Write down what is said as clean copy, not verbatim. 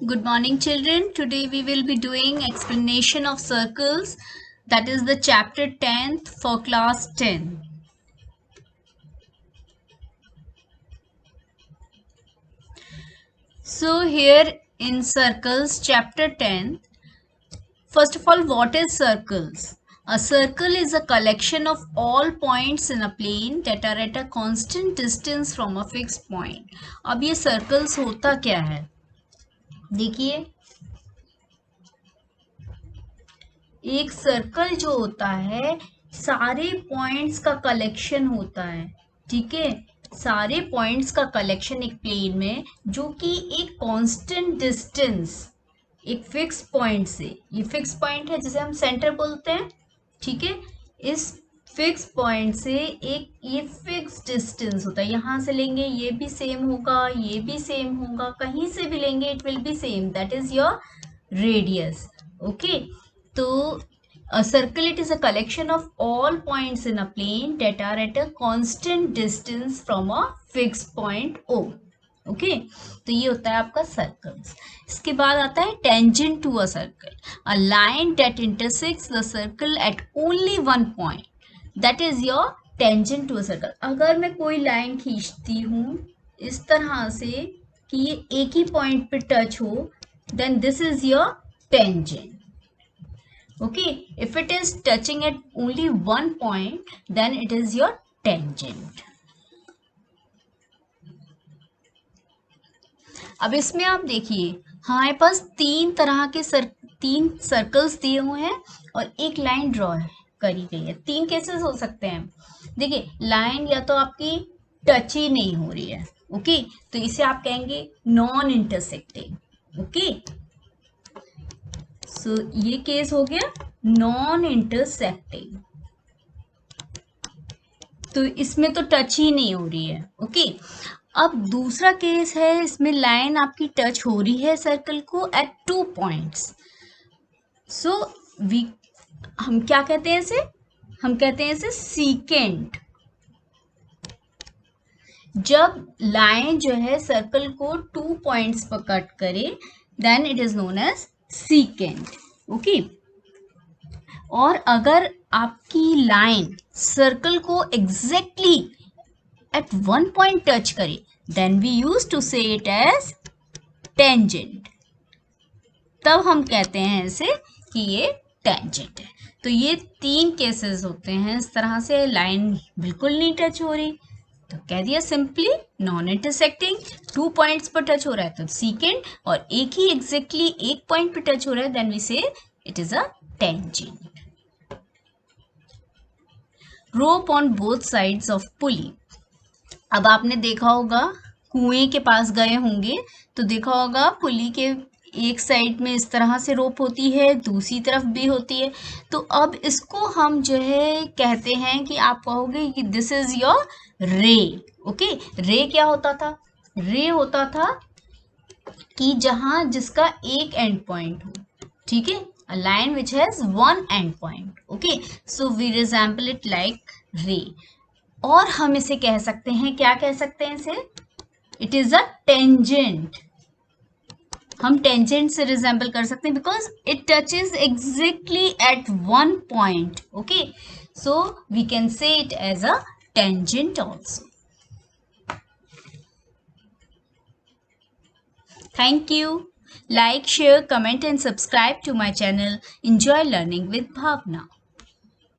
Good morning, children. Today we will be doing explanation of circles. That is the chapter 10th for class 10. So here in circles chapter 10, first of all, what is circles? A circle is a collection of all points in a plane that are at a constant distance from a fixed point. अब ये circles होता क्या है? देखिए, एक circle जो होता है सारे पॉइंट्स का कलेक्शन होता है, ठीक है। सारे पॉइंट्स का कलेक्शन एक प्लेन में, जो कि एक कांस्टेंट डिस्टेंस, एक फिक्स पॉइंट से, ये फिक्स पॉइंट है जिसे हम सेंटर बोलते हैं, ठीक है। इस फिक्स पॉइंट से एक ये फिक्स डिस्टेंस होता है, यहाँ से लेंगे ये भी सेम होगा, ये भी सेम होगा, कहीं से भी लेंगे it will be same, that is your radius, okay. तो a circle, it is a collection of all points in a plane that are at a constant distance from a fixed point O. Okay तो ये होता है आपका circles. इसके बाद आता है tangent to a circle, a line that intersects the circle at only one point, that is your tangent to a circle. अगर मैं कोई लाइन खींचती हूँ इस तरह से कि ये एक ही पॉइंट पे टच हो, then this is your tangent. Okay, if it is touching at only one point, then it is your tangent. अब इसमें आप देखिए हमारे पास तीन सर्कल्स दिए हुए हैं और एक लाइन ड्रॉ करी गई है। तीन केसेस हो सकते हैं। देखिए लाइन या तो आपकी टच ही नहीं हो रही है, ओके, तो इसे आप कहेंगे नॉन इंटरसेक्टिंग, ओके। सो ये केस हो गया नॉन इंटरसेक्टिंग, तो इसमें तो टच ही नहीं हो रही है, ओके। अब दूसरा केस है, इसमें लाइन आपकी टच हो रही है सर्कल को एट 2 पॉइंट्स। सो हम क्या कहते हैं इसे? हम कहते हैं इसे सीकेंट। जब लाइन जो है सर्कल को 2 पॉइंट्स पर कट करे, then it is known as secant, okay. और अगर आपकी लाइन सर्कल को exactly at one point touch करे, then we use to say it as tangent. तब हम कहते हैं इसे कि ये टेंजेंट है। तो ये तीन केसेस होते हैं, इस तरह से लाइन बिल्कुल नहीं टच हो रही तो कह दिया सिंपली नॉन इंटरसेक्टिंग, 2 पॉइंट्स पर टच हो रहा है तो सीकेंट, और एक ही एग्जैक्टली एक पॉइंट पर टच हो रहा है, देन वी से it is a tangent. Rope on both sides of pulley. अब आपने देखा होगा कुएं के पास गए होंगे तो देखा होगा पुली के एक साइड में इस तरह से रोप होती है, दूसरी तरफ भी होती है। तो अब इसको हम जो है कहते हैं कि आप कहोगे कि दिस इज योर रे, ओके। रे क्या होता था? रे होता था कि जहां जिसका एक एंड पॉइंट हो, ठीक है, a line which has one end point, okay, so we resemble it like ray। और हम इसे कह सकते हैं, क्या कह सकते हैं इसे? It is a tangent. हम टेंजेंट से रिजेंबल कर सकते हैं because it touches exactly at one point, okay, so we can say it as a tangent also. Thank you. Like, share, comment and subscribe to my channel. Enjoy learning with Bhavna.